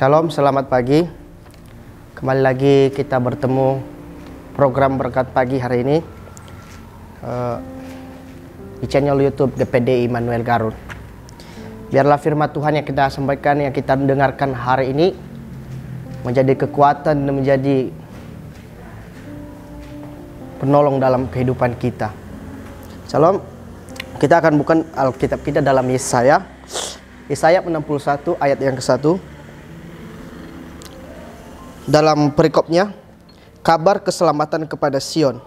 Shalom, selamat pagi. Kembali lagi kita bertemu program Berkat Pagi hari ini di channel YouTube GPD Immanuel Garut. Biarlah firman Tuhan yang kita sampaikan, yang kita dengarkan hari ini menjadi kekuatan dan menjadi penolong dalam kehidupan kita. Shalom. Kita akan buka Alkitab kita dalam Yesaya 61 ayat yang ke-1. Dalam perikopnya, kabar keselamatan kepada Sion.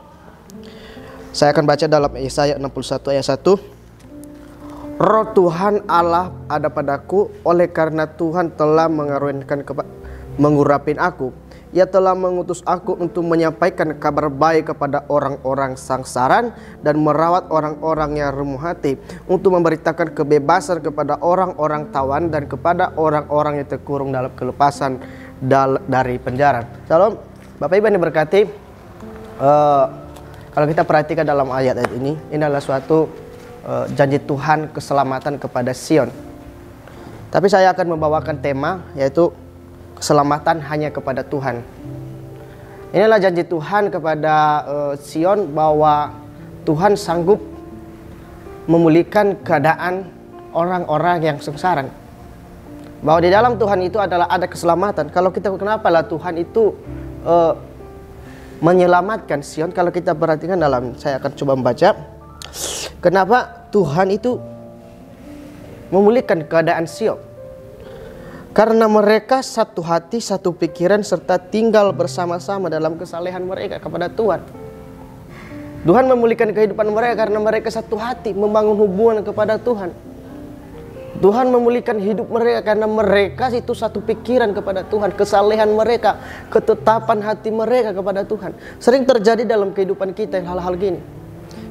Saya akan baca dalam Yesaya 61 ayat 1. Roh Tuhan Allah ada padaku, oleh karena Tuhan telah mengurapin aku. Ia telah mengutus aku untuk menyampaikan kabar baik kepada orang-orang sangsaran dan merawat orang-orang yang remuk hati, untuk memberitakan kebebasan kepada orang-orang tawan dan kepada orang-orang yang terkurung dalam kelepasan dari penjara. Salam, Bapak Ibu yang diberkati. Kalau kita perhatikan dalam ayat ini adalah suatu janji Tuhan keselamatan kepada Sion. Tapi saya akan membawakan tema, yaitu keselamatan hanya kepada Tuhan. Inilah janji Tuhan kepada Sion, bahwa Tuhan sanggup memulihkan keadaan orang-orang yang sengsara. Bahwa di dalam Tuhan itu adalah ada keselamatan. Kalau kita, kenapalah Tuhan itu menyelamatkan Sion? Kalau kita perhatikan dalam, saya akan coba membaca. Kenapa Tuhan itu memulihkan keadaan Sion? Karena mereka satu hati, satu pikiran, serta tinggal bersama-sama dalam kesalehan mereka kepada Tuhan. Tuhan memulihkan kehidupan mereka karena mereka satu hati, membangun hubungan kepada Tuhan. Tuhan memulihkan hidup mereka karena mereka itu satu pikiran kepada Tuhan, kesalehan mereka, ketetapan hati mereka kepada Tuhan. Sering terjadi dalam kehidupan kita hal-hal gini.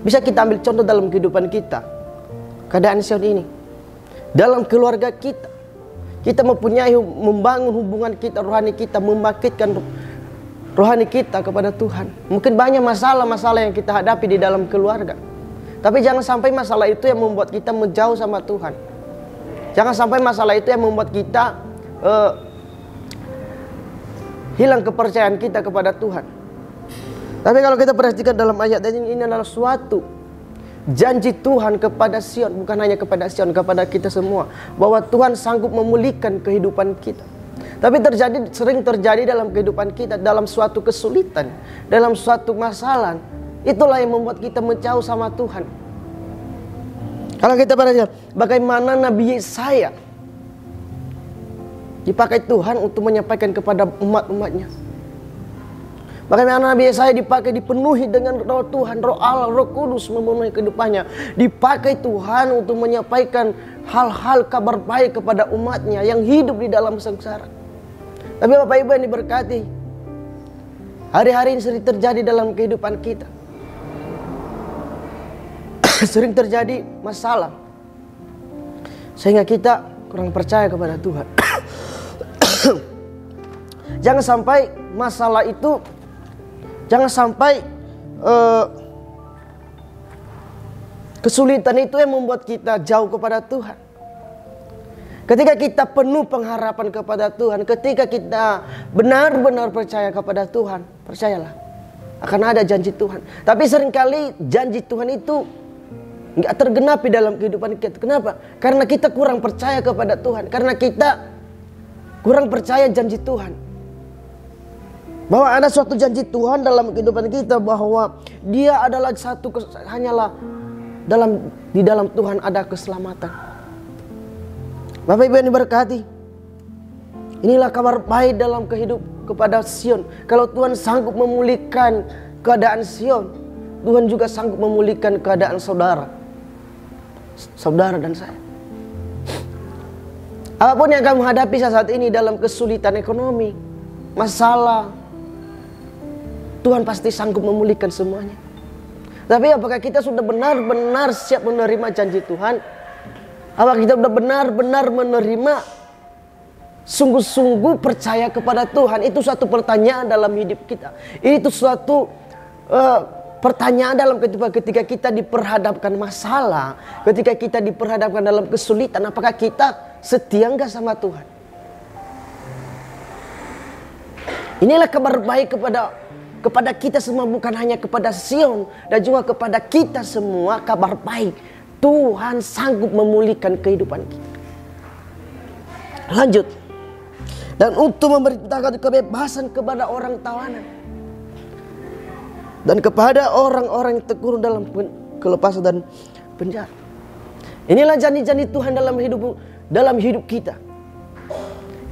Bisa kita ambil contoh dalam kehidupan kita, keadaan Sion ini. Dalam keluarga kita, kita membangun hubungan kita, rohani kita, membangkitkan rohani kita kepada Tuhan. Mungkin banyak masalah-masalah yang kita hadapi di dalam keluarga, tapi jangan sampai masalah itu yang membuat kita menjauh sama Tuhan. Jangan sampai masalah itu yang membuat kita hilang kepercayaan kita kepada Tuhan. Tapi kalau kita perhatikan dalam ayat ini adalah suatu janji Tuhan kepada Sion. Bukan hanya kepada Sion, kepada kita semua, bahwa Tuhan sanggup memulihkan kehidupan kita. Tapi sering terjadi dalam kehidupan kita, dalam suatu kesulitan, dalam suatu masalah, itulah yang membuat kita menjauh sama Tuhan. Kalau kita perhatikan bagaimana Nabi Yesaya dipakai Tuhan untuk menyampaikan kepada umat-umatnya. Bagaimana Nabi Yesaya dipenuhi dengan roh Tuhan, roh Allah, roh kudus memenuhi kehidupannya. Dipakai Tuhan untuk menyampaikan hal-hal kabar baik kepada umatnya yang hidup di dalam sengsara. Tapi Bapak Ibu yang diberkati, hari-hari ini sering terjadi dalam kehidupan kita. Sering terjadi masalah sehingga kita kurang percaya kepada Tuhan. Jangan sampai masalah itu, jangan sampai kesulitan itu yang membuat kita jauh kepada Tuhan. Ketika kita penuh pengharapan kepada Tuhan, ketika kita benar-benar percaya kepada Tuhan, percayalah akan ada janji Tuhan. Tapi seringkali janji Tuhan itu nggak tergenapi dalam kehidupan kita. Kenapa? Karena kita kurang percaya kepada Tuhan. Karena kita kurang percaya janji Tuhan, bahwa ada suatu janji Tuhan dalam kehidupan kita, bahwa Dia adalah hanyalah di dalam Tuhan ada keselamatan. Bapak Ibu yang diberkati, inilah kabar baik dalam kepada Sion. Kalau Tuhan sanggup memulihkan keadaan Sion, Tuhan juga sanggup memulihkan keadaan saudara dan saya. Apapun yang kamu hadapi saat ini, dalam kesulitan ekonomi, masalah, Tuhan pasti sanggup memulihkan semuanya. Tapi apakah kita sudah benar-benar siap menerima janji Tuhan? Apakah kita sudah benar-benar menerima, sungguh-sungguh percaya kepada Tuhan? Itu suatu pertanyaan dalam hidup kita. Itu suatu pertanyaan dalam ketika kita diperhadapkan masalah, ketika kita diperhadapkan dalam kesulitan, apakah kita setia enggak sama Tuhan? Inilah kabar baik kepada kita semua, bukan hanya kepada Sion dan juga kepada kita semua. Kabar baik, Tuhan sanggup memulihkan kehidupan kita. Lanjut. Dan untuk memerintahkan kebebasan kepada orang tawanan dan kepada orang-orang yang terkurung dalam kelepasan dan penjara. Inilah janji-janji Tuhan dalam hidup kita.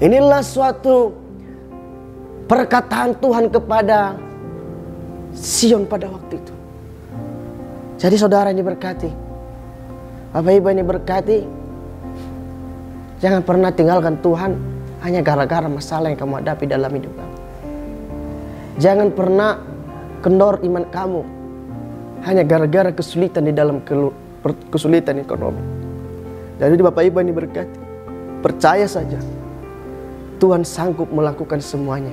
Inilah suatu perkataan Tuhan kepada Sion pada waktu itu. Jadi saudara ini berkati, Bapak Ibu ini berkati, jangan pernah tinggalkan Tuhan hanya gara-gara masalah yang kamu hadapi dalam hidup kamu. Jangan pernah kendor iman kamu hanya gara-gara kesulitan di dalam kesulitan ekonomi. Jadi Bapak Ibu ini berkati, percaya saja Tuhan sanggup melakukan semuanya.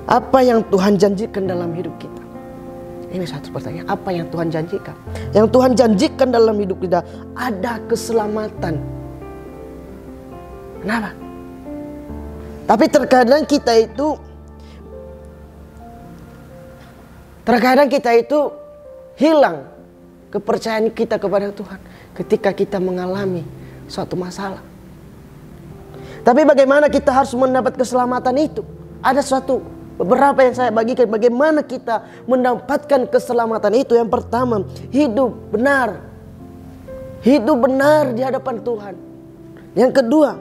Apa yang Tuhan janjikan dalam hidup kita? Ini satu pertanyaan. Apa yang Tuhan janjikan? Yang Tuhan janjikan dalam hidup kita ada keselamatan. Kenapa? Tapi terkadang kita itu hilang kepercayaan kita kepada Tuhan ketika kita mengalami suatu masalah. Tapi bagaimana kita harus mendapat keselamatan itu? Ada beberapa yang saya bagikan bagaimana kita mendapatkan keselamatan itu. Yang pertama, hidup benar. Hidup benar di hadapan Tuhan. Yang kedua,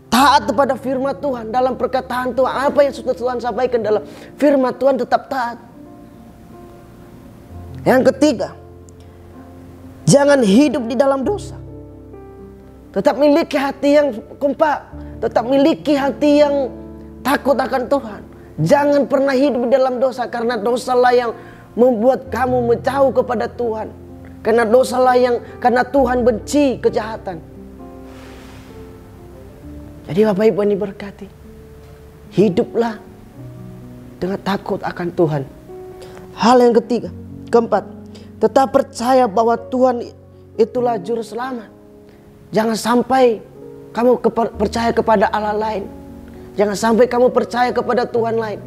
taat kepada firman Tuhan dalam perkataan Tuhan. Apa yang sudah Tuhan sampaikan dalam firman Tuhan tetap taat. Yang ketiga, jangan hidup di dalam dosa. Tetap miliki hati yang kompak. Tetap miliki hati yang takut akan Tuhan. Jangan pernah hidup di dalam dosa, karena dosalah yang membuat kamu menjauh kepada Tuhan. Karena Tuhan benci kejahatan. Jadi Bapak Ibu ini berkati, hiduplah dengan takut akan Tuhan. Hal yang keempat, tetap percaya bahwa Tuhan itulah juru selamat. Jangan sampai kamu percaya kepada Allah lain. Jangan sampai kamu percaya kepada Tuhan lain.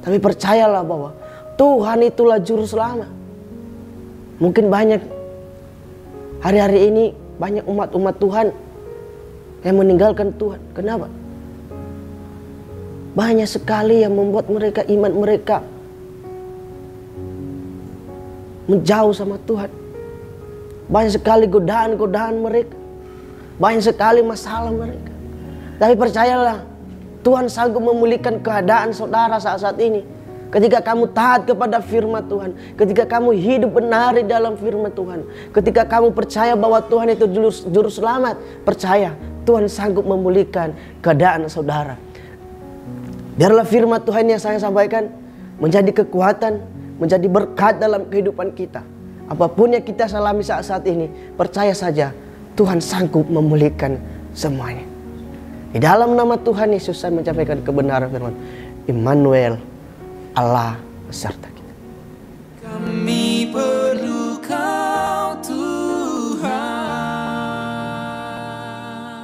Tapi percayalah bahwa Tuhan itulah juru selamat. Mungkin banyak hari-hari ini banyak umat-umat Tuhan yang meninggalkan Tuhan. Kenapa? Banyak sekali yang membuat mereka, iman mereka menjauh sama Tuhan. Banyak sekali godaan-godaan mereka. Banyak sekali masalah mereka. Tapi percayalah, Tuhan sanggup memulihkan keadaan saudara saat ini. Ketika kamu taat kepada firman Tuhan, ketika kamu hidup benar di dalam firman Tuhan, ketika kamu percaya bahwa Tuhan itu juru selamat, percaya Tuhan sanggup memulihkan keadaan saudara. Biarlah firman Tuhan yang saya sampaikan menjadi kekuatan, menjadi berkat dalam kehidupan kita. Apapun yang kita alami saat ini, percaya saja Tuhan sanggup memulihkan semuanya. Di dalam nama Tuhan Yesus saya menyampaikan kebenaran firman. Immanuel, Allah beserta kita.